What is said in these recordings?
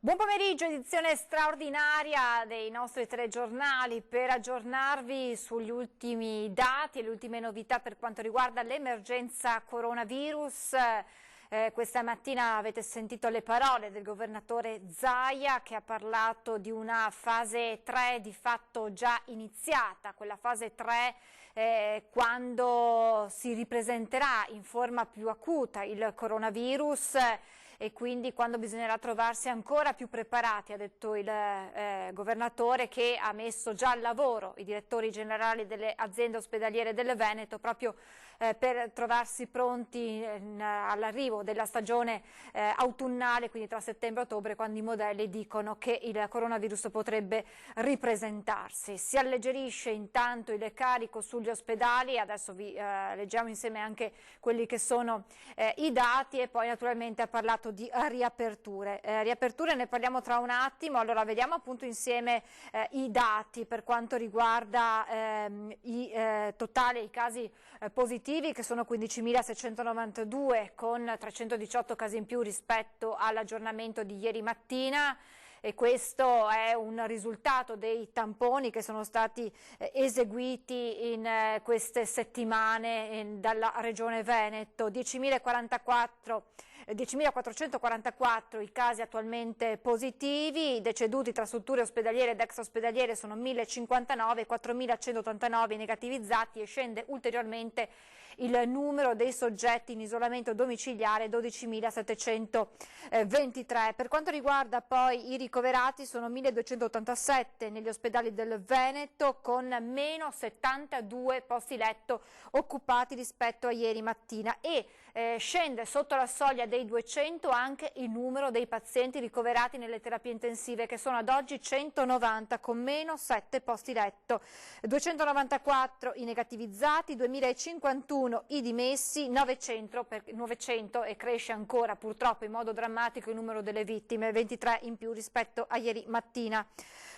Buon pomeriggio, edizione straordinaria dei nostri telegiornali per aggiornarvi sugli ultimi dati e le ultime novità per quanto riguarda l'emergenza coronavirus. Questa mattina avete sentito le parole del governatore Zaia, che ha parlato di una fase 3 di fatto già iniziata, quella fase 3 quando si ripresenterà in forma più acuta il coronavirus e quindi quando bisognerà trovarsi ancora più preparati, ha detto il governatore, che ha messo già al lavoro i direttori generali delle aziende ospedaliere del Veneto proprio per trovarsi pronti all'arrivo della stagione autunnale, quindi tra settembre e ottobre, quando i modelli dicono che il coronavirus potrebbe ripresentarsi. Si alleggerisce intanto il carico sugli ospedali, adesso vi leggiamo insieme anche quelli che sono i dati, e poi naturalmente ha parlato di riaperture. Riaperture ne parliamo tra un attimo. Allora vediamo appunto insieme i dati per quanto riguarda i casi positivi, che sono 15.692 con 318 casi in più rispetto all'aggiornamento di ieri mattina. E questo è un risultato dei tamponi che sono stati eseguiti in queste settimane dalla Regione Veneto. 10.444 i casi attualmente positivi, i deceduti tra strutture ospedaliere ed extraospedaliere sono 1.059, 4.189 i negativizzati, e scende ulteriormente il numero dei soggetti in isolamento domiciliare, 12.723. Per quanto riguarda poi i ricoverati, sono 1.287 negli ospedali del Veneto, con meno 72 posti letto occupati rispetto a ieri mattina, e scende sotto la soglia dei 200 anche il numero dei pazienti ricoverati nelle terapie intensive, che sono ad oggi 190 con meno 7 posti letto, 294 i negativizzati, 2.051 i dimessi, 900 e cresce ancora purtroppo in modo drammatico il numero delle vittime, 23 in più rispetto a ieri mattina.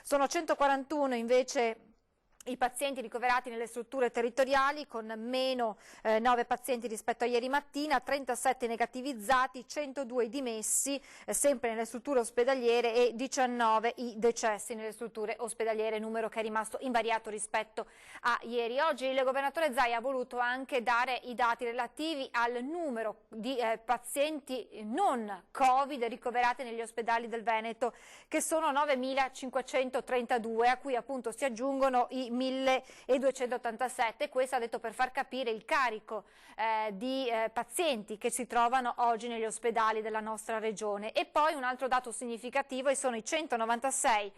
Sono 141 invece i pazienti ricoverati nelle strutture territoriali, con meno 9 pazienti rispetto a ieri mattina, 37 negativizzati, 102 i dimessi sempre nelle strutture ospedaliere e 19 i decessi nelle strutture ospedaliere, numero che è rimasto invariato rispetto a ieri. Oggi il governatore Zaia ha voluto anche dare i dati relativi al numero di pazienti non Covid ricoverati negli ospedali del Veneto, che sono 9.532, a cui appunto si aggiungono i 1.287, questo ha detto per far capire il carico di pazienti che si trovano oggi negli ospedali della nostra regione. E poi un altro dato significativo sono i 196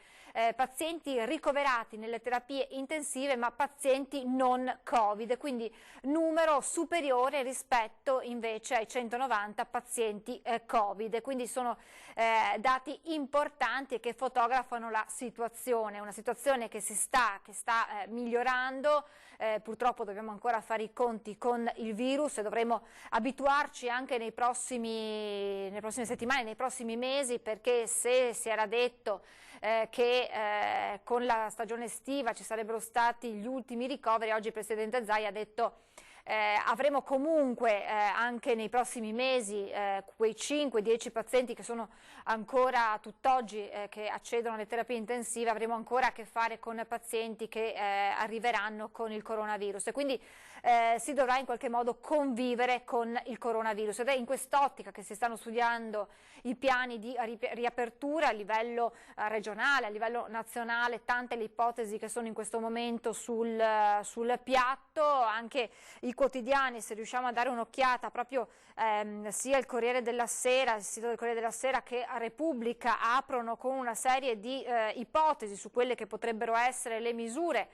pazienti ricoverati nelle terapie intensive, ma pazienti non Covid, quindi numero superiore rispetto invece ai 190 pazienti Covid. Quindi sono dati importanti e che fotografano la situazione, una situazione che sta migliorando. Purtroppo dobbiamo ancora fare i conti con il virus e dovremo abituarci anche nelle prossime settimane, nei prossimi mesi, perché se si era detto che con la stagione estiva ci sarebbero stati gli ultimi ricoveri, oggi il Presidente Zaia ha detto avremo comunque anche nei prossimi mesi quei 5-10 pazienti che sono ancora tutt'oggi che accedono alle terapie intensive, avremo ancora a che fare con pazienti che arriveranno con il coronavirus, e quindi si dovrà in qualche modo convivere con il coronavirus, ed è in quest'ottica che si stanno studiando i piani di riapertura a livello regionale, a livello nazionale, tante le ipotesi che sono in questo momento sul piatto. Anche i quotidiani, se riusciamo a dare un'occhiata, proprio sia il Corriere della Sera, il sito del Corriere della Sera, che a Repubblica, aprono con una serie di ipotesi su quelle che potrebbero essere le misure,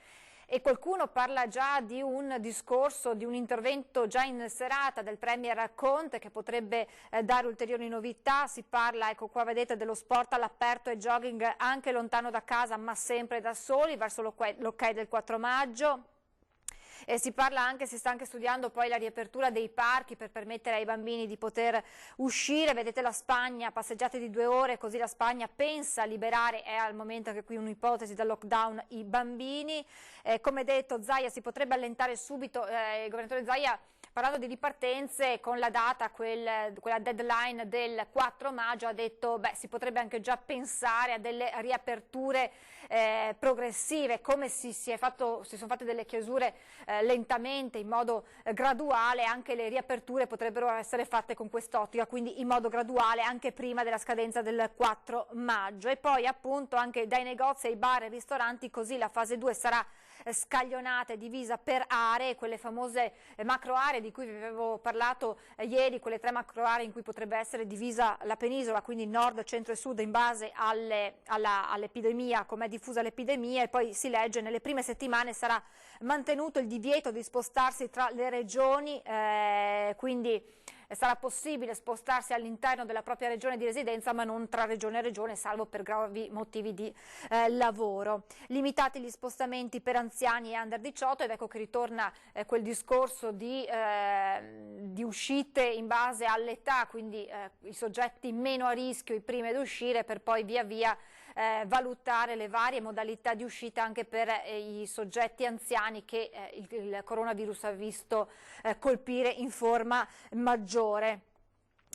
e qualcuno parla già di un discorso, di un intervento già in serata del Premier Conte che potrebbe dare ulteriori novità. Si parla, ecco qua vedete, dello sport all'aperto e jogging anche lontano da casa, ma sempre da soli, verso l'ok del 4 maggio. Si parla anche, si sta anche studiando poi la riapertura dei parchi per permettere ai bambini di poter uscire. Vedete la Spagna, passeggiate di 2 ore, così la Spagna pensa a liberare, è al momento che qui un'ipotesi dal lockdown, i bambini. Come detto, Zaia si potrebbe allentare subito, il governatore Zaia parlando di ripartenze, con la data, quella deadline del 4 maggio, ha detto beh, si potrebbe anche già pensare a delle riaperture progressive, come si sono fatte delle chiusure lentamente, in modo graduale, anche le riaperture potrebbero essere fatte con quest'ottica, quindi in modo graduale anche prima della scadenza del 4 maggio. E poi appunto anche dai negozi ai bar e ristoranti, così la fase 2 sarà scaglionata e divisa per aree, quelle famose macro aree di cui vi avevo parlato ieri, quelle 3 macro aree in cui potrebbe essere divisa la penisola, quindi nord, centro e sud, in base all'epidemia, com'è diffusa l'epidemia. E poi si legge: nelle prime settimane sarà mantenuto il divieto di spostarsi tra le regioni, quindi sarà possibile spostarsi all'interno della propria regione di residenza, ma non tra regione e regione, salvo per gravi motivi di lavoro. Limitati gli spostamenti per anziani e under 18, ed ecco che ritorna quel discorso di uscite in base all'età, quindi i soggetti meno a rischio, i primi ad uscire, per poi via via valutare le varie modalità di uscita anche per i soggetti anziani che il coronavirus ha visto colpire in forma maggiore.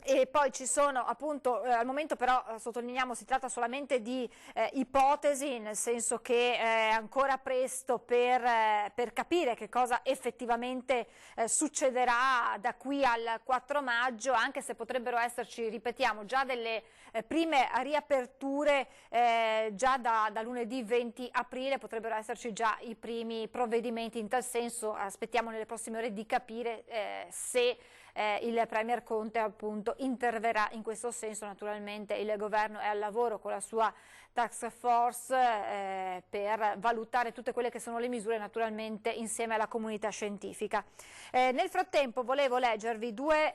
E poi ci sono appunto, al momento però sottolineiamo, si tratta solamente di ipotesi, nel senso che è ancora presto per capire che cosa effettivamente succederà da qui al 4 maggio, anche se potrebbero esserci, ripetiamo, già delle prime riaperture già da lunedì 20 aprile, potrebbero esserci già i primi provvedimenti in tal senso. Aspettiamo nelle prossime ore di capire se il Premier Conte appunto interverrà in questo senso. Naturalmente il governo è al lavoro con la sua task force per valutare tutte quelle che sono le misure, naturalmente insieme alla comunità scientifica. Nel frattempo volevo leggervi due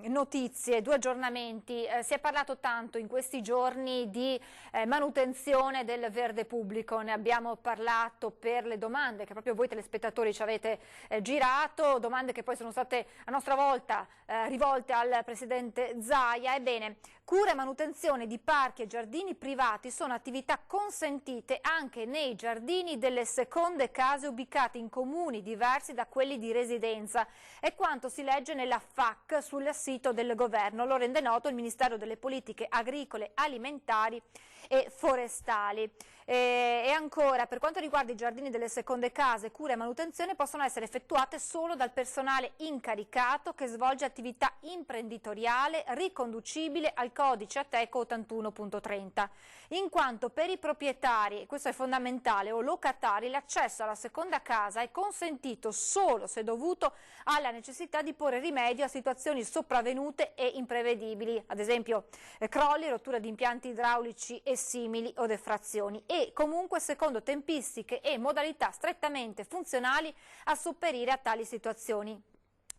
notizie, due aggiornamenti. Si è parlato tanto in questi giorni di manutenzione del verde pubblico, ne abbiamo parlato per le domande che proprio voi telespettatori ci avete girato, domande che poi sono state a nostra volta rivolte al Presidente Zaia. Ebbene, cura e manutenzione di parchi e giardini privati sono attività consentite anche nei giardini delle seconde case ubicati in comuni diversi da quelli di residenza, è quanto si legge nella FAQ sul sito del governo. Lo rende noto il Ministero delle Politiche Agricole, Alimentari e Forestali. E ancora, per quanto riguarda i giardini delle seconde case, cura e manutenzione possono essere effettuate solo dal personale incaricato che svolge attività imprenditoriale riconducibile al codice Ateco 81.30, in quanto per i proprietari, e questo è fondamentale, o locatari, l'accesso alla seconda casa è consentito solo se dovuto alla necessità di porre rimedio a situazioni sopravvenute e imprevedibili, ad esempio crolli, rottura di impianti idraulici e simili o defrazioni, e comunque secondo tempistiche e modalità strettamente funzionali a sopperire a tali situazioni.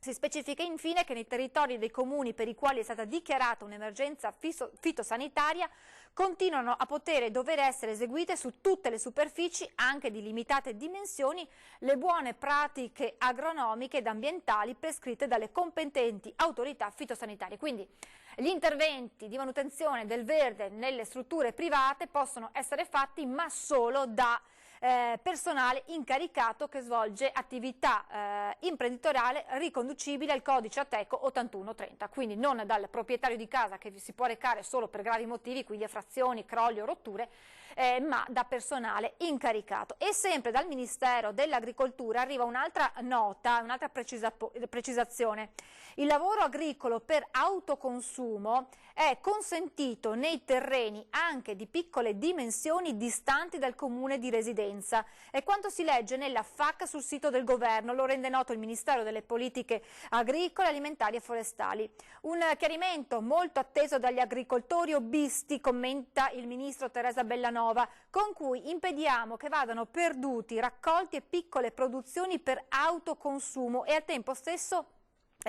Si specifica infine che nei territori dei comuni per i quali è stata dichiarata un'emergenza fitosanitaria continuano a poter e dover essere eseguite su tutte le superfici, anche di limitate dimensioni, le buone pratiche agronomiche ed ambientali prescritte dalle competenti autorità fitosanitarie. Quindi gli interventi di manutenzione del verde nelle strutture private possono essere fatti, ma solo da personale incaricato che svolge attività imprenditoriale riconducibile al codice Ateco 81.30, quindi non dal proprietario di casa che vi si può recare solo per gravi motivi, quindi effrazioni, crolli o rotture, ma da personale incaricato. E sempre dal Ministero dell'Agricoltura arriva un'altra nota, un'altra precisazione. Il lavoro agricolo per autoconsumo è consentito nei terreni anche di piccole dimensioni distanti dal comune di residenza. È quanto si legge nella FAQ sul sito del governo, lo rende noto il Ministero delle Politiche Agricole, Alimentari e Forestali. Un chiarimento molto atteso dagli agricoltori hobbisti, commenta il ministro Teresa Bellanova, con cui impediamo che vadano perduti raccolti e piccole produzioni per autoconsumo e al tempo stesso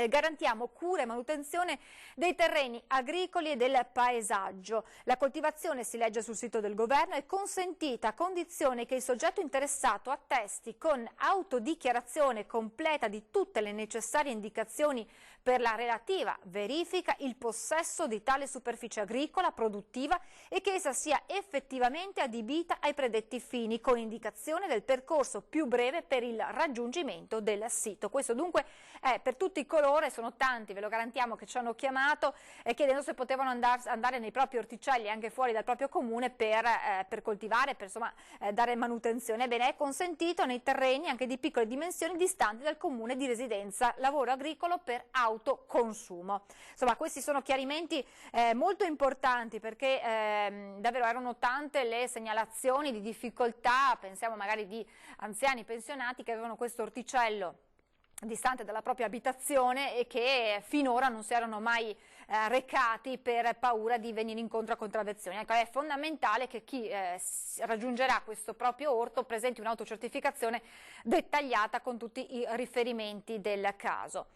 garantiamo cura e manutenzione dei terreni agricoli e del paesaggio. La coltivazione, si legge sul sito del governo, è consentita a condizione che il soggetto interessato attesti con autodichiarazione completa di tutte le necessarie indicazioni per la relativa verifica il possesso di tale superficie agricola produttiva e che essa sia effettivamente adibita ai predetti fini, con indicazione del percorso più breve per il raggiungimento del sito. Questo dunque è per tutti coloro, sono tanti, ve lo garantiamo, che ci hanno chiamato chiedendo se potevano andare nei propri orticelli anche fuori dal proprio comune per coltivare, per insomma dare manutenzione. Ebbene, è consentito nei terreni anche di piccole dimensioni distanti dal comune di residenza, lavoro agricolo per autoconsumo. Insomma, questi sono chiarimenti molto importanti, perché davvero erano tante le segnalazioni di difficoltà, pensiamo magari di anziani pensionati che avevano questo orticello distante dalla propria abitazione e che finora non si erano mai recati per paura di venire incontro a contravvenzioni. Ecco, è fondamentale che chi raggiungerà questo proprio orto presenti un'autocertificazione dettagliata con tutti i riferimenti del caso.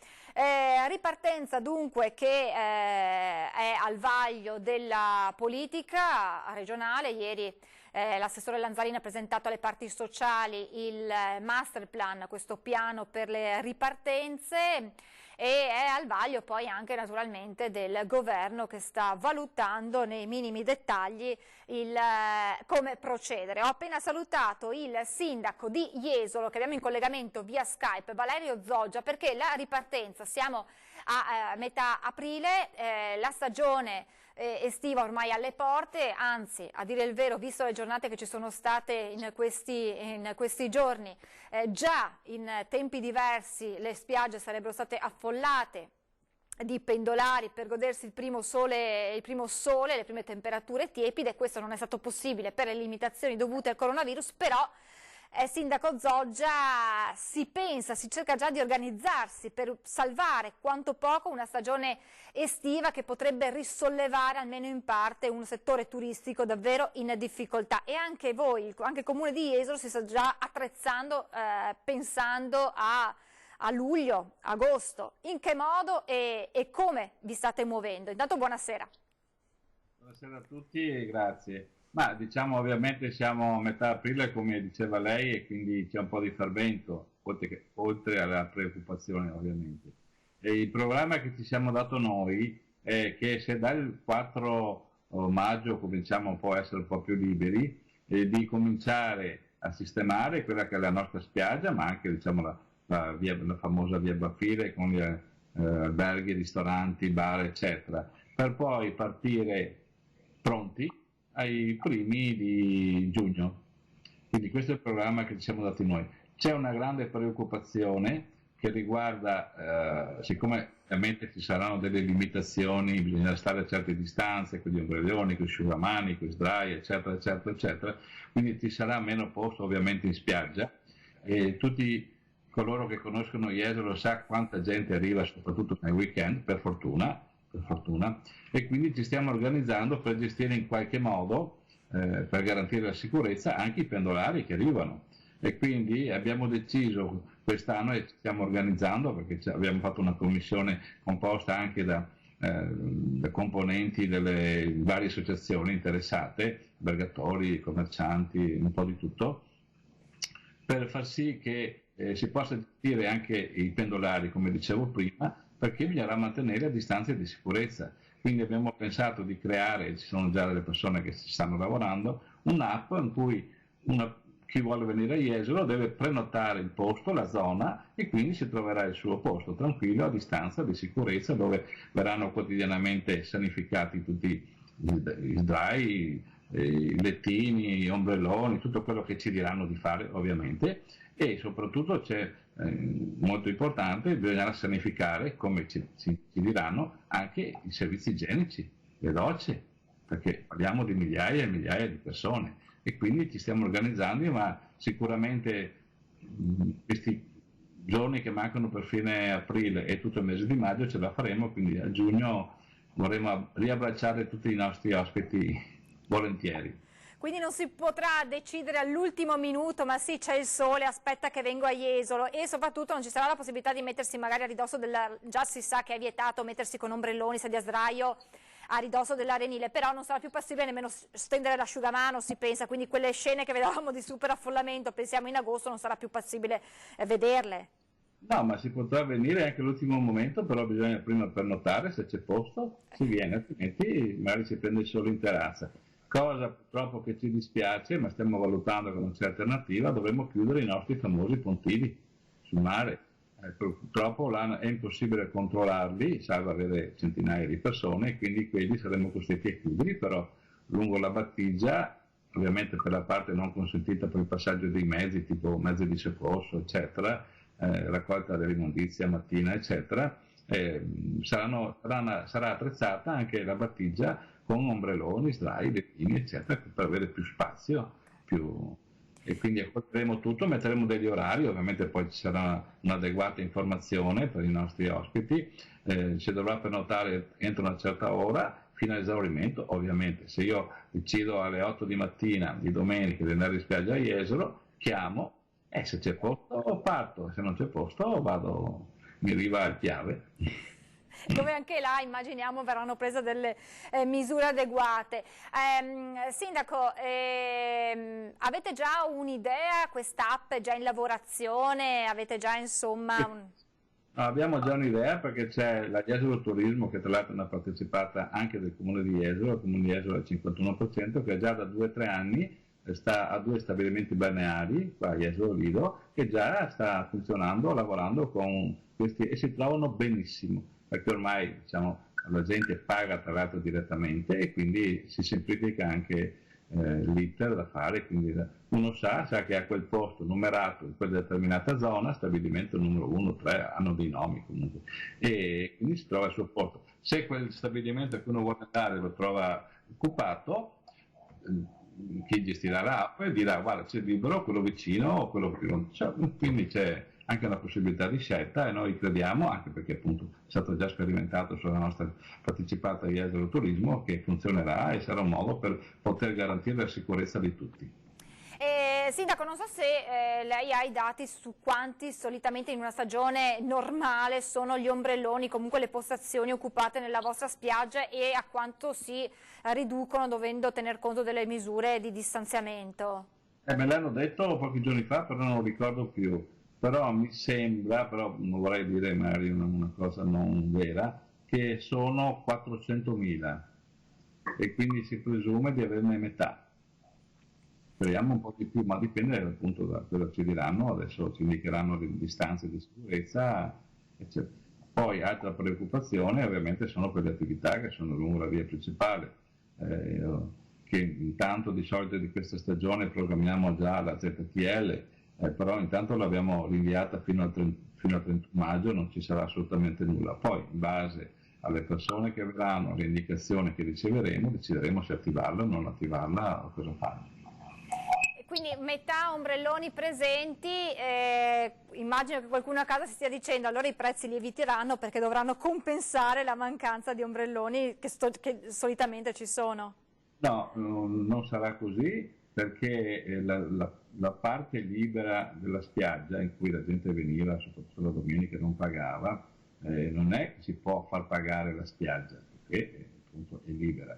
Ripartenza dunque che è al vaglio della politica regionale. Ieri l'assessore Lanzarini ha presentato alle parti sociali il master plan, questo piano per le ripartenze, e è al vaglio poi anche naturalmente del governo, che sta valutando nei minimi dettagli come procedere. Ho appena salutato il sindaco di Jesolo, che abbiamo in collegamento via Skype, Valerio Zoggia, perché la ripartenza, siamo a metà aprile, la stagione estiva ormai alle porte, anzi, a dire il vero, visto le giornate che ci sono state in questi giorni, già in tempi diversi le spiagge sarebbero state affollate di pendolari per godersi il primo sole, le prime temperature tiepide. Questo non è stato possibile per le limitazioni dovute al coronavirus, però sindaco Zoggia, si cerca già di organizzarsi per salvare quanto poco una stagione estiva che potrebbe risollevare almeno in parte un settore turistico davvero in difficoltà. E anche voi, anche il comune di Jesolo, si sta già attrezzando, pensando a luglio, agosto. In che modo e come vi state muovendo? Intanto buonasera. Buonasera a tutti e grazie. Ma diciamo, ovviamente siamo a metà aprile, come diceva lei, e quindi c'è un po' di fermento, oltre alla preoccupazione ovviamente. E il programma che ci siamo dato noi è che se dal 4 maggio cominciamo un po' a essere un po' più liberi, di cominciare a sistemare quella che è la nostra spiaggia, ma anche diciamo la famosa via Baffire con gli alberghi, ristoranti, bar, eccetera, per poi partire pronti ai primi di giugno. Quindi questo è il programma che ci siamo dati noi. C'è una grande preoccupazione che riguarda, siccome ovviamente ci saranno delle limitazioni, bisogna stare a certe distanze con gli ombrelloni, con gli asciugamani, con gli sdrai, eccetera, eccetera, eccetera, quindi ci sarà meno posto ovviamente in spiaggia, e tutti coloro che conoscono Jesolo sa quanta gente arriva soprattutto nei weekend, per fortuna, e quindi ci stiamo organizzando per gestire in qualche modo, per garantire la sicurezza, anche i pendolari che arrivano. E quindi abbiamo deciso quest'anno, e ci stiamo organizzando, perché abbiamo fatto una commissione composta anche da componenti delle varie associazioni interessate, albergatori, commercianti, un po' di tutto, per far sì che si possa gestire anche i pendolari, come dicevo prima, perché bisognerà mantenere a distanze di sicurezza. Quindi abbiamo pensato di creare, ci sono già delle persone che ci stanno lavorando, un'app in cui chi vuole venire a Jesolo deve prenotare il posto, la zona, e quindi si troverà il suo posto tranquillo, a distanza di sicurezza, dove verranno quotidianamente sanificati tutti i sdrai, i lettini, gli ombrelloni, tutto quello che ci diranno di fare ovviamente, e soprattutto c'è molto importante, bisognerà sanificare, come ci diranno, anche i servizi igienici, le docce, perché parliamo di migliaia e migliaia di persone, e quindi ci stiamo organizzando, ma sicuramente questi giorni che mancano per fine aprile e tutto il mese di maggio ce la faremo, quindi a giugno vorremmo riabbracciare tutti i nostri ospiti volentieri. Quindi non si potrà decidere all'ultimo minuto, ma sì, c'è il sole, aspetta che vengo a Jesolo, e soprattutto non ci sarà la possibilità di mettersi magari a ridosso già si sa che è vietato mettersi con ombrelloni, sedia a sdraio a ridosso dell'arenile, però non sarà più possibile nemmeno stendere l'asciugamano, si pensa, quindi quelle scene che vedevamo di superaffollamento, pensiamo in agosto, non sarà più possibile vederle. No, ma si potrà venire anche all'ultimo momento, però bisogna prima prenotare se c'è posto, si viene, altrimenti magari si prende il solo in terrazza. Cosa purtroppo che ci dispiace, ma stiamo valutando che non c'è alternativa, dovremmo chiudere i nostri famosi pontili sul mare. Purtroppo là è impossibile controllarli, salvo avere centinaia di persone, e quindi quelli saremmo costretti a chiuderli, però lungo la battigia, ovviamente per la parte non consentita per il passaggio dei mezzi, tipo mezzi di soccorso, eccetera, raccolta dell'immondizia mattina, eccetera, sarà attrezzata anche la battigia con ombrelloni, sdrai, lettini, eccetera, per avere più spazio, e quindi accorderemo tutto, metteremo degli orari, ovviamente poi ci sarà un'adeguata informazione per i nostri ospiti, si dovrà prenotare entro una certa ora fino all'esaurimento. Ovviamente se io decido alle 8 di mattina di domenica di andare in spiaggia a Jesolo, chiamo, e se c'è posto parto, se non c'è posto vado in riva al Piave. Dove anche là immaginiamo verranno prese delle misure adeguate. Sindaco, avete già un'idea? Quest'app è già in lavorazione? Avete già insomma Abbiamo già un'idea, perché c'è la Jesolo Turismo, che tra l'altro è una partecipata anche del comune di Jesolo, il comune di Jesolo al 51%, che già da 2 o 3 anni ha 2 stabilimenti balneari, qua a Jesolo Lido, che già sta funzionando, lavorando con questi, e si trovano benissimo, perché ormai diciamo, la gente paga tra l'altro direttamente, e quindi si semplifica anche l'iter da fare, quindi uno sa che ha quel posto numerato in quella determinata zona, stabilimento numero 1, 3, hanno dei nomi comunque, e quindi si trova il suo posto. Se quel stabilimento a cui uno vuole andare lo trova occupato, chi gestirà l'app dirà guarda c'è libero quello vicino o quello più, quindi c'è anche una possibilità di scelta, e noi crediamo, anche perché appunto è stato già sperimentato sulla nostra partecipata di Jesolo Turismo, che funzionerà e sarà un modo per poter garantire la sicurezza di tutti. Sindaco, non so se lei ha i dati su quanti solitamente in una stagione normale sono gli ombrelloni, comunque le postazioni occupate nella vostra spiaggia, e a quanto si riducono dovendo tener conto delle misure di distanziamento. Me l'hanno detto pochi giorni fa, però non lo ricordo più. Però mi sembra, però non vorrei dire magari una cosa non vera, che sono 400.000, e quindi si presume di averne metà. Speriamo un po' di più, ma dipende appunto da quello che ci diranno, adesso ci indicheranno le distanze di sicurezza, eccetera. Poi altra preoccupazione ovviamente sono per le attività che sono lungo la via principale, che intanto di solito di questa stagione programmiamo già la ZTL, però intanto l'abbiamo rinviata fino al 31 maggio, non ci sarà assolutamente nulla. Poi in base alle persone che verranno, alle indicazioni che riceveremo, decideremo se attivarla o non attivarla o cosa fare. Quindi metà ombrelloni presenti, immagino che qualcuno a casa si stia dicendo allora i prezzi lieviteranno perché dovranno compensare la mancanza di ombrelloni che solitamente ci sono. No, non sarà così, perché la parte libera della spiaggia in cui la gente veniva, soprattutto la domenica, non pagava, non è che si può far pagare la spiaggia, perché appunto è libera.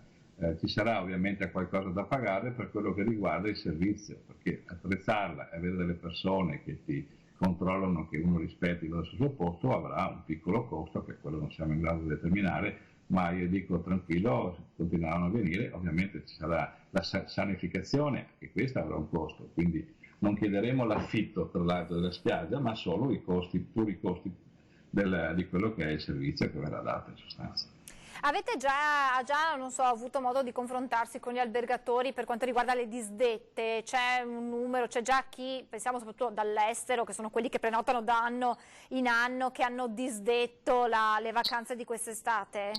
Ci sarà ovviamente qualcosa da pagare per quello che riguarda il servizio, perché attrezzarla e avere delle persone che ti controllano che uno rispetti il suo posto avrà un piccolo costo, che quello non siamo in grado di determinare, ma io dico tranquillo, continueranno a venire. Ovviamente ci sarà la sanificazione, che questa avrà un costo, quindi non chiederemo l'affitto per l'altro della spiaggia, ma solo i costi, puri costi di quello che è il servizio che verrà dato in sostanza. Avete già non so, avuto modo di confrontarsi con gli albergatori per quanto riguarda le disdette? C'è un numero, c'è già chi, pensiamo soprattutto dall'estero, che sono quelli che prenotano da anno in anno, che hanno disdetto le vacanze di quest'estate?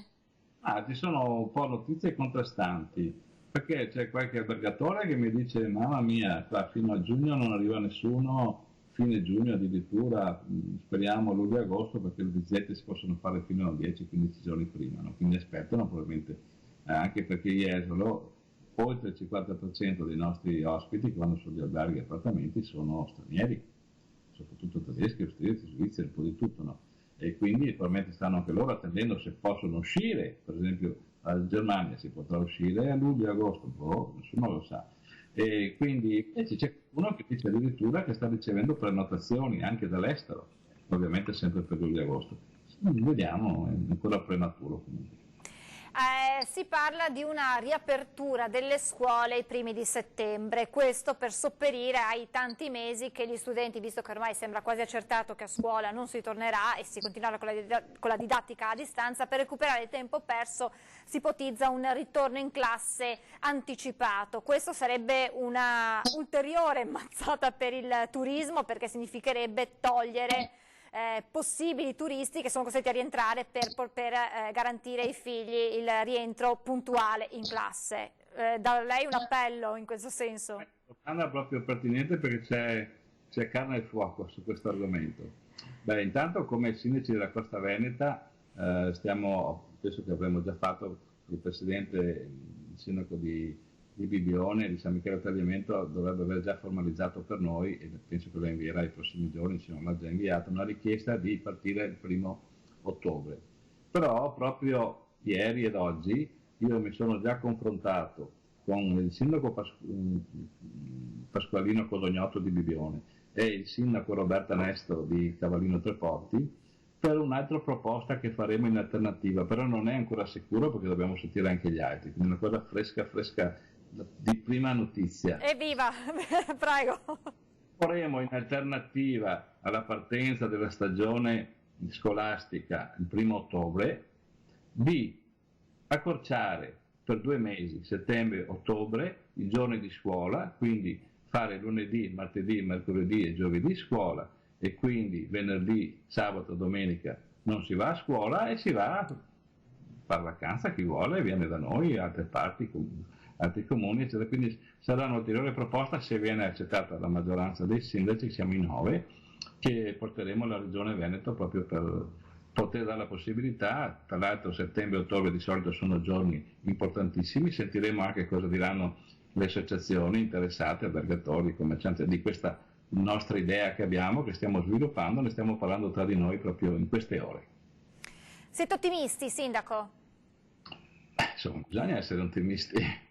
Ci sono un po' notizie contrastanti, perché c'è qualche albergatore che mi dice mamma mia, qua fino a giugno non arriva nessuno, fine giugno addirittura, speriamo luglio e agosto, perché le visite si possono fare fino a 10-15 giorni prima, no? Quindi aspettano probabilmente, anche perché Jesolo oltre il 50% dei nostri ospiti che vanno sugli alberghi e appartamenti sono stranieri, soprattutto tedeschi, austriaci, svizzeri, un po' di tutto, no? E quindi probabilmente stanno anche loro attendendo se possono uscire, per esempio in Germania si potrà uscire a luglio e agosto, boh, nessuno lo sa. E quindi c'è uno che dice addirittura che sta ricevendo prenotazioni anche dall'estero, ovviamente sempre per luglio e agosto. Vediamo, è ancora prematuro comunque. Si parla di una riapertura delle scuole i primi di settembre, questo per sopperire ai tanti mesi che gli studenti, visto che ormai sembra quasi accertato che a scuola non si tornerà e si continuerà con la didattica a distanza, per recuperare il tempo perso si ipotizza un ritorno in classe anticipato. Questo sarebbe una ulteriore mazzata per il turismo, perché significherebbe togliere possibili turisti che sono costretti a rientrare per garantire ai figli il rientro puntuale in classe. Da lei un appello in questo senso? Domanda proprio pertinente perché c'è carne al fuoco su questo argomento. Beh, intanto come sindaci della Costa Veneta penso che avremmo già fatto il presidente, il sindaco di Bibione, di San Michele Tagliamento, dovrebbe aver già formalizzato per noi, e penso che lo invierà i prossimi giorni, se non l'ha già inviato, una richiesta di partire il 1° ottobre. Però proprio ieri ed oggi io mi sono già confrontato con il sindaco Pasqualino Codognotto di Bibione e il sindaco Roberta Nesto di Cavallino Treporti per un'altra proposta che faremo in alternativa, però non è ancora sicuro perché dobbiamo sentire anche gli altri, quindi una cosa fresca di prima notizia. Evviva, prego. Faremo in alternativa alla partenza della stagione scolastica il 1° ottobre di accorciare per 2 mesi, settembre-ottobre, i giorni di scuola, quindi fare lunedì, martedì, mercoledì e giovedì scuola, e quindi venerdì, sabato, domenica non si va a scuola e si va a fare vacanza, chi vuole viene da noi, altre parti, altri comuni, eccetera. Quindi sarà un'ulteriore proposta, se viene accettata la maggioranza dei sindaci, siamo in 9, che porteremo alla Regione Veneto proprio per poter dare la possibilità. Tra l'altro settembre e ottobre di solito sono giorni importantissimi, sentiremo anche cosa diranno le associazioni interessate, albergatori, commercianti, di questa nostra idea che abbiamo, che stiamo sviluppando, ne stiamo parlando tra di noi proprio in queste ore. Siete ottimisti, sindaco? Insomma, bisogna essere ottimisti.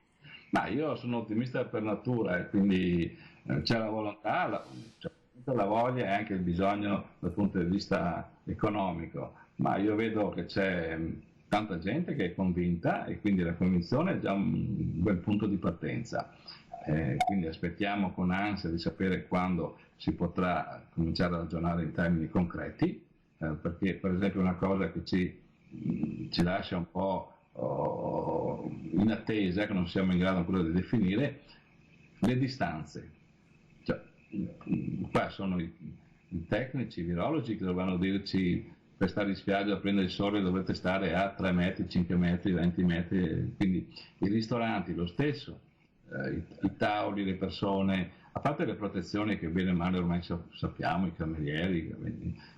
Ma io sono ottimista per natura e quindi c'è la volontà, c'è la voglia e anche il bisogno dal punto di vista economico, ma io vedo che c'è tanta gente che è convinta e quindi la convinzione è già un bel punto di partenza. Quindi aspettiamo con ansia di sapere quando si potrà cominciare a ragionare in termini concreti, perché per esempio una cosa che ci lascia un po' in attesa, che non siamo in grado ancora di definire, le distanze. Cioè, qua sono i tecnici, i virologi che dovranno dirci per stare in spiaggia a prendere il sole dovete stare a 3 metri, 5 metri, 20 metri, quindi i ristoranti lo stesso, i tavoli, le persone, a parte le protezioni che bene o male ormai sappiamo, i camerieri,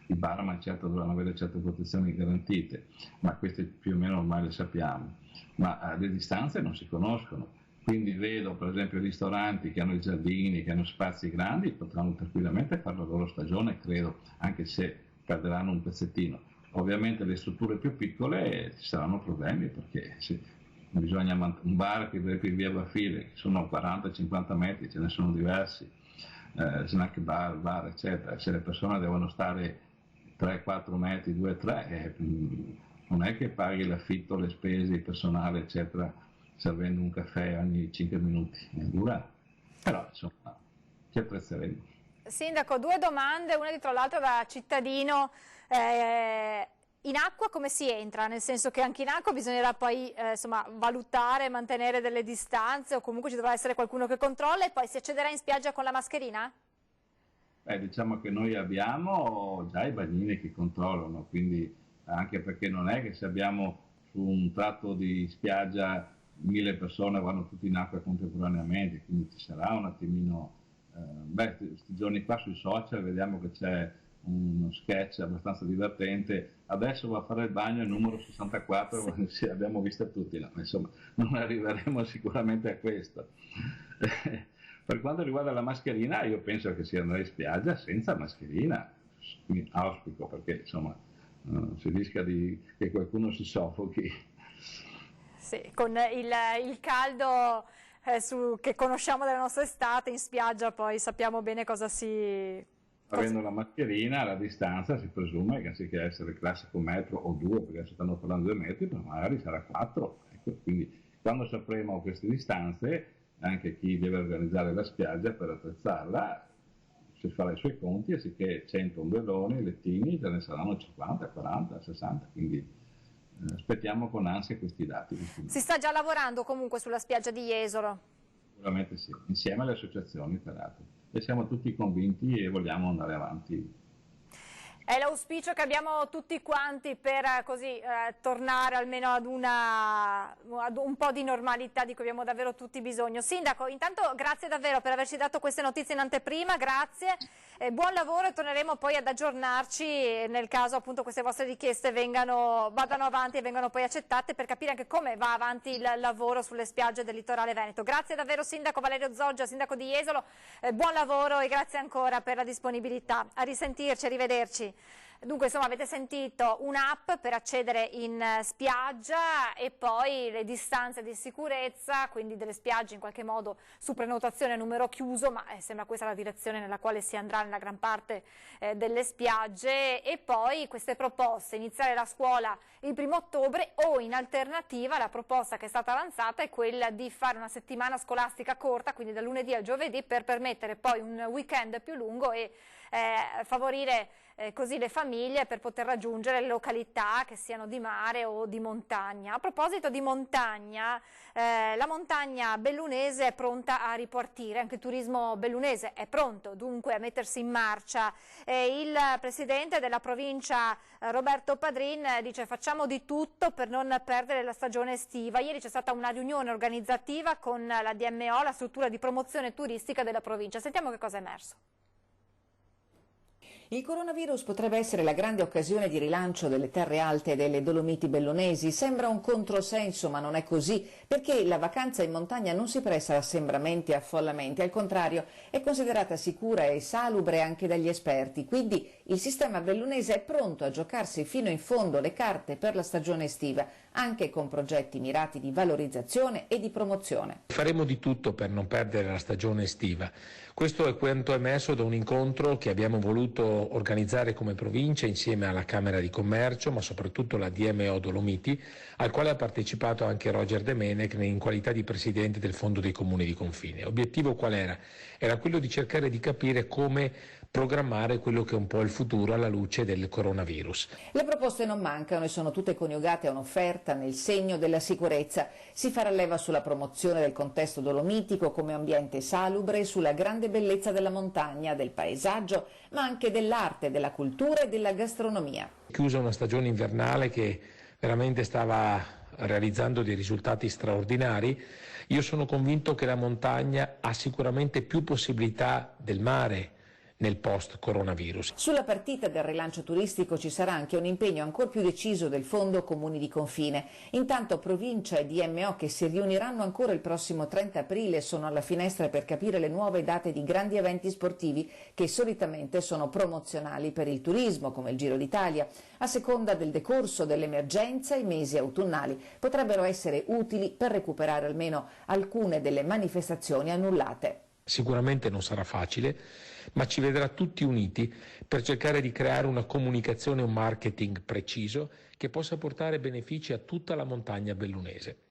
i barman certo dovranno avere certe protezioni garantite, ma queste più o meno ormai le sappiamo, ma le distanze non si conoscono. Quindi vedo per esempio ristoranti che hanno i giardini, che hanno spazi grandi, potranno tranquillamente fare la loro stagione, credo, anche se perderanno un pezzettino. Ovviamente le strutture più piccole ci saranno problemi perché bisogna un bar che per via Bafile, che sono 40-50 metri, ce ne sono diversi, snack bar, eccetera. Se le persone devono stare 3-4 metri, 2-3, non è che paghi l'affitto, le spese, il personale, eccetera, servendo un caffè ogni 5 minuti, è dura, però insomma ci apprezzeremo. Sindaco, 2 domande, una dietro l'altra da cittadino. In acqua come si entra? Nel senso che anche in acqua bisognerà poi insomma, valutare, mantenere delle distanze o comunque ci dovrà essere qualcuno che controlla, e poi si accederà in spiaggia con la mascherina? Diciamo che noi abbiamo già i bagnini che controllano, quindi anche perché non è che se abbiamo su un tratto di spiaggia 1000 persone vanno tutti in acqua contemporaneamente, quindi ci sarà un attimino, questi giorni qua sui social vediamo che c'è uno sketch abbastanza divertente, adesso va a fare il bagno il numero 64, sì, abbiamo visto tutti, no, insomma non arriveremo sicuramente a questo. Per quanto riguarda la mascherina, io penso che si andrà in spiaggia senza mascherina, quindi auspico, perché insomma si rischia che qualcuno si soffochi. Sì, con il caldo che conosciamo della nostra estate, in spiaggia poi sappiamo bene cosa si... Avendo la mascherina, la distanza si presume che anziché essere il classico metro o 2, perché adesso stanno parlando di 2 metri, ma magari sarà 4. Ecco, quindi quando sapremo queste distanze, anche chi deve organizzare la spiaggia per attrezzarla, si farà i suoi conti, e sicché 100 ombrelloni, lettini, ce ne saranno 50, 40, 60, quindi aspettiamo con ansia questi dati. Si sta già lavorando comunque sulla spiaggia di Jesolo? Sicuramente sì, insieme alle associazioni peraltro. E siamo tutti convinti e vogliamo andare avanti. È l'auspicio che abbiamo tutti quanti per così tornare almeno ad un po' di normalità di cui abbiamo davvero tutti bisogno. Sindaco, intanto grazie davvero per averci dato queste notizie in anteprima, grazie, buon lavoro, e torneremo poi ad aggiornarci nel caso appunto queste vostre richieste vadano avanti e vengano poi accettate, per capire anche come va avanti il lavoro sulle spiagge del litorale veneto. Grazie davvero Sindaco Valerio Zoggia, Sindaco di Jesolo, buon lavoro e grazie ancora per la disponibilità. A risentirci, arrivederci. Dunque, insomma, avete sentito un'app per accedere in spiaggia e poi le distanze di sicurezza, quindi delle spiagge in qualche modo su prenotazione a numero chiuso, ma sembra questa la direzione nella quale si andrà nella gran parte delle spiagge, e poi queste proposte, iniziare la scuola il 1° ottobre o in alternativa la proposta che è stata avanzata è quella di fare una settimana scolastica corta, quindi dal lunedì al giovedì, per permettere poi un weekend più lungo e favorire così le famiglie per poter raggiungere le località che siano di mare o di montagna. A proposito di montagna, la montagna bellunese è pronta a ripartire, anche il turismo bellunese è pronto dunque a mettersi in marcia. Il presidente della provincia Roberto Padrin dice: facciamo di tutto per non perdere la stagione estiva. Ieri c'è stata una riunione organizzativa con la DMO, la struttura di promozione turistica della provincia. Sentiamo che cosa è emerso. Il coronavirus potrebbe essere la grande occasione di rilancio delle terre alte e delle Dolomiti bellunesi. Sembra un controsenso, ma non è così, perché la vacanza in montagna non si presta a assembramenti e affollamenti, al contrario è considerata sicura e salubre anche dagli esperti, quindi il sistema bellunese è pronto a giocarsi fino in fondo le carte per la stagione estiva, anche con progetti mirati di valorizzazione e di promozione. Faremo di tutto per non perdere la stagione estiva. Questo è quanto emerso da un incontro che abbiamo voluto organizzare come provincia insieme alla Camera di Commercio, ma soprattutto la DMO Dolomiti, al quale ha partecipato anche Roger De Menec in qualità di presidente del Fondo dei Comuni di Confine. L'obiettivo qual era? Era quello di cercare di capire come programmare quello che è un po' il futuro alla luce del coronavirus. Le proposte non mancano e sono tutte coniugate a un'offerta nel segno della sicurezza. Si farà leva sulla promozione del contesto dolomitico come ambiente salubre, sulla grande bellezza della montagna, del paesaggio, ma anche dell'arte, della cultura e della gastronomia. Chiusa una stagione invernale che veramente stava realizzando dei risultati straordinari, io sono convinto che la montagna ha sicuramente più possibilità del mare nel post-coronavirus. Sulla partita del rilancio turistico ci sarà anche un impegno ancora più deciso del Fondo Comuni di Confine. Intanto provincia e DMO, che si riuniranno ancora il prossimo 30 aprile, sono alla finestra per capire le nuove date di grandi eventi sportivi che solitamente sono promozionali per il turismo, come il Giro d'Italia. A seconda del decorso dell'emergenza, i mesi autunnali potrebbero essere utili per recuperare almeno alcune delle manifestazioni annullate. Sicuramente non sarà facile, ma ci vedrà tutti uniti per cercare di creare una comunicazione e un marketing preciso che possa portare benefici a tutta la montagna bellunese.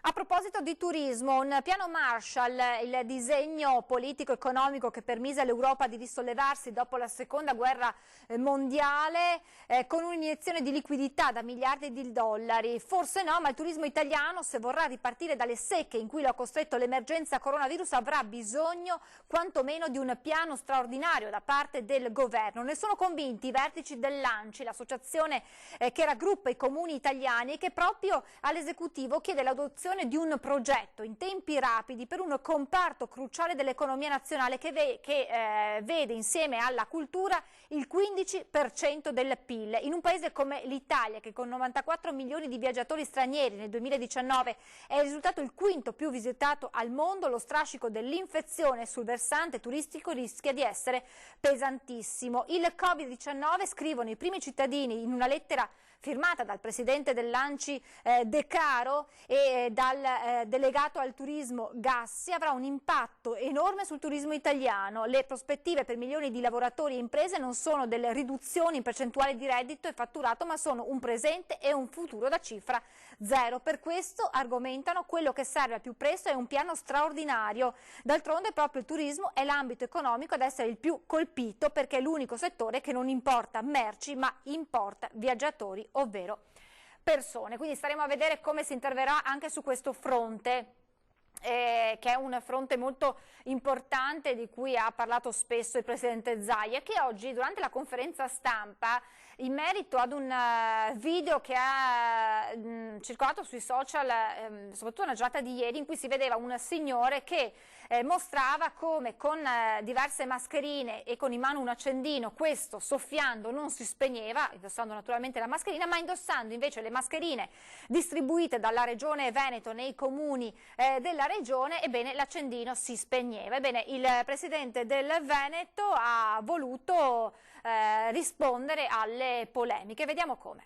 A proposito di turismo, un piano Marshall, il disegno politico-economico che permise all'Europa di risollevarsi dopo la seconda guerra mondiale con un'iniezione di liquidità da miliardi di dollari. Forse no, ma il turismo italiano, se vorrà ripartire dalle secche in cui lo ha costretto l'emergenza coronavirus, avrà bisogno quantomeno di un piano straordinario da parte del governo. Ne sono convinti i vertici dell'ANCI, l'associazione che raggruppa i comuni italiani e che proprio all'esecutivo chiede l'adozione l'attuazione di un progetto in tempi rapidi per un comparto cruciale dell'economia nazionale che vede insieme alla cultura il 15% del PIL. In un paese come l'Italia, che con 94 milioni di viaggiatori stranieri nel 2019 è risultato il quinto più visitato al mondo, lo strascico dell'infezione sul versante turistico rischia di essere pesantissimo. Il Covid-19, scrivono i primi cittadini in una lettera firmata dal presidente dell'ANCI De Caro e dal delegato al turismo Gassi, avrà un impatto enorme sul turismo italiano. Le prospettive per milioni di lavoratori e imprese non sono delle riduzioni in percentuale di reddito e fatturato, ma sono un presente e un futuro da cifra zero. Per questo, argomentano, quello che serve al più presto è un piano straordinario. D'altronde proprio il turismo è l'ambito economico ad essere il più colpito, perché è l'unico settore che non importa merci ma importa viaggiatori, ovvero persone. Quindi staremo a vedere come si interverrà anche su questo fronte, che è un fronte molto importante di cui ha parlato spesso il presidente Zaia, che oggi durante la conferenza stampa, in merito ad un video che ha circolato sui social, soprattutto nella giornata di ieri, in cui si vedeva un signore che mostrava come con diverse mascherine e con in mano un accendino, questo soffiando non si spegneva, indossando naturalmente la mascherina, ma indossando invece le mascherine distribuite dalla Regione Veneto nei comuni della regione, ebbene l'accendino si spegneva. Ebbene, il presidente del Veneto ha voluto rispondere alle polemiche. Vediamo come.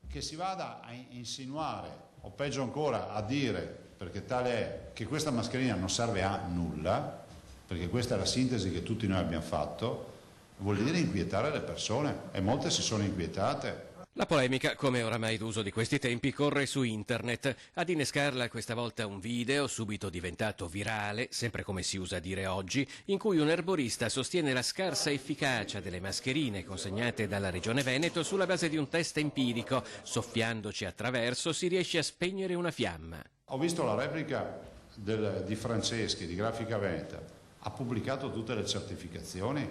Che si vada a insinuare, o peggio ancora a dire, perché tale è, che questa mascherina non serve a nulla, perché questa è la sintesi che tutti noi abbiamo fatto, vuol dire inquietare le persone, e molte si sono inquietate. La polemica, come oramai d'uso di questi tempi, corre su internet. Ad innescarla questa volta un video, subito diventato virale, sempre come si usa dire oggi, in cui un erborista sostiene la scarsa efficacia delle mascherine consegnate dalla Regione Veneto sulla base di un test empirico. Soffiandoci attraverso si riesce a spegnere una fiamma. Ho visto la replica di Franceschi, di Grafica Veneta, ha pubblicato tutte le certificazioni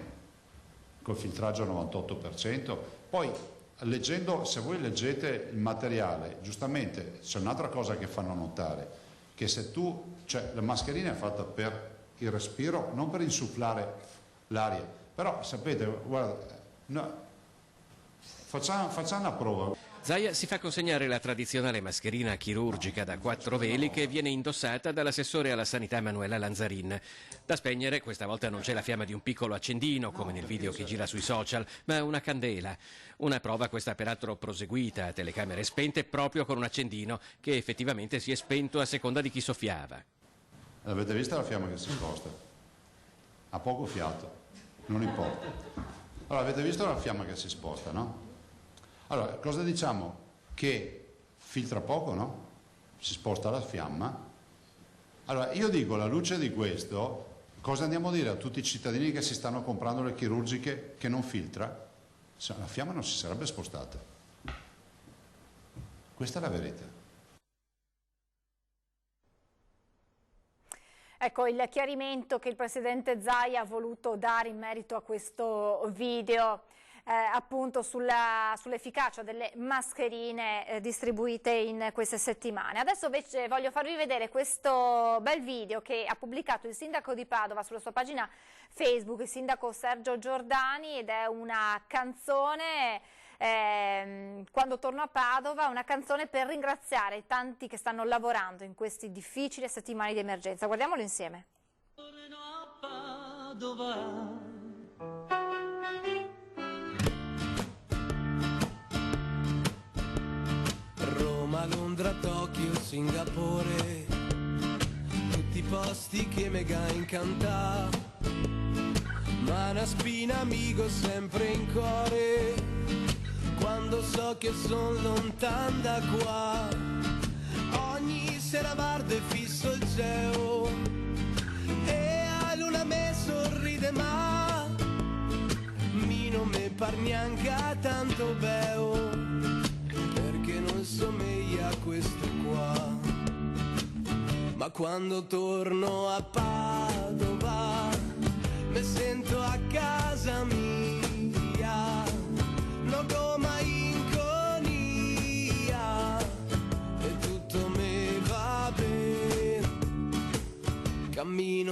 col filtraggio al 98%, poi leggendo, se voi leggete il materiale, giustamente c'è un'altra cosa che fanno notare, che se tu, cioè la mascherina è fatta per il respiro, non per insufflare l'aria, però sapete, guarda, no, facciamo una prova. Zaia si fa consegnare la tradizionale mascherina chirurgica da 4 veli che viene indossata dall'assessore alla sanità Manuela Lanzarin. Da spegnere questa volta non c'è la fiamma di un piccolo accendino, come nel video che gira sui social, ma una candela. Una prova questa peraltro proseguita a telecamere spente proprio con un accendino che effettivamente si è spento a seconda di chi soffiava. Avete visto la fiamma che si sposta? Ha poco fiato, non importa. Allora, avete visto la fiamma che si sposta, no? Allora, cosa diciamo? Che filtra poco, no? Si sposta la fiamma. Allora, io dico, alla luce di questo, cosa andiamo a dire a tutti i cittadini che si stanno comprando le chirurgiche che non filtra? La fiamma non si sarebbe spostata. Questa è la verità. Ecco il chiarimento che il presidente Zaia ha voluto dare in merito a questo video. Appunto sull'efficacia delle mascherine distribuite in queste settimane. Adesso invece voglio farvi vedere questo bel video che ha pubblicato il sindaco di Padova sulla sua pagina Facebook, il sindaco Sergio Giordani, ed è una canzone, quando torno a Padova, una canzone per ringraziare i tanti che stanno lavorando in queste difficili settimane di emergenza. Guardiamolo insieme. Torno a Padova. Londra, Tokyo, Singapore, tutti posti che mega incanta, ma una spina amico sempre in cuore, quando so che son lontan da qua, ogni sera guardo e fisso il cielo, e a luna me sorride ma, mi non me par neanche tanto beo, non somiglia a questo qua, ma quando torno a Padova mi sento a casa mia, non go mai in conia,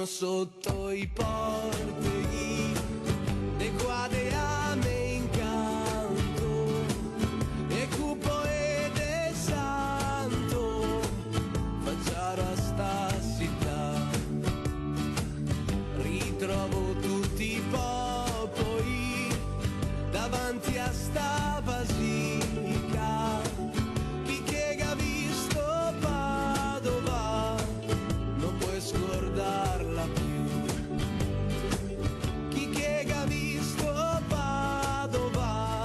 cammino sotto i porti, de qua de a me incanto, e cupo ed è santo, facciara sta città, ritrovo tutti i popoli davanti a sta basilica, chi che ha visto Padova non puoi scordarla più, chi che ha visto Padova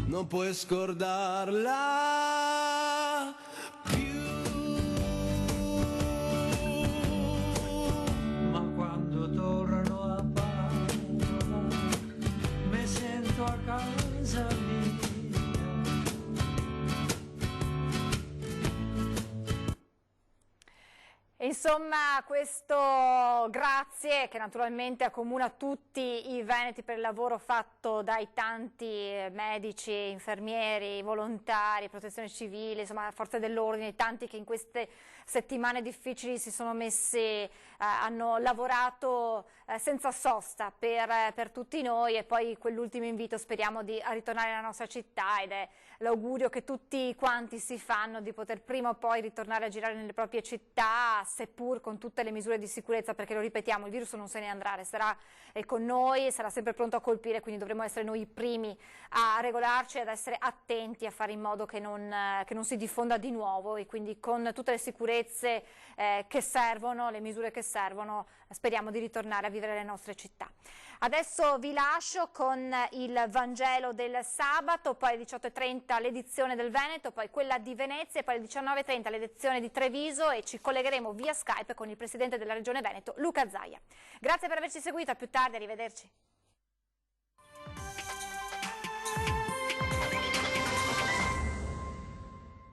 non puoi scordarla più. Ma quando torno a Padova mi sento a casa mia. Insomma, questo grazie che naturalmente accomuna tutti i veneti per il lavoro fatto dai tanti medici, infermieri, volontari, protezione civile, insomma forze dell'ordine, tanti che in queste settimane difficili si sono messi, hanno lavorato senza sosta per tutti noi, e poi quell'ultimo invito speriamo di ritornare nella nostra città, ed è l'augurio che tutti quanti si fanno di poter prima o poi ritornare a girare nelle proprie città, seppur con tutte le misure di sicurezza, perché lo ripetiamo, il virus non se ne andrà, resterà con noi, sarà sempre pronto a colpire, quindi dovremo essere noi i primi a regolarci, ad essere attenti, a fare in modo che non si diffonda di nuovo, e quindi con tutte le sicurezze che servono, le misure che servono, speriamo di ritornare a vivere le nostre città. Adesso vi lascio con il Vangelo del sabato, poi alle 18:30 l'edizione del Veneto, poi quella di Venezia, e poi alle 19:30 l'edizione di Treviso, e ci collegheremo via Skype con il Presidente della Regione Veneto, Luca Zaia. Grazie per averci seguito, a più tardi, arrivederci.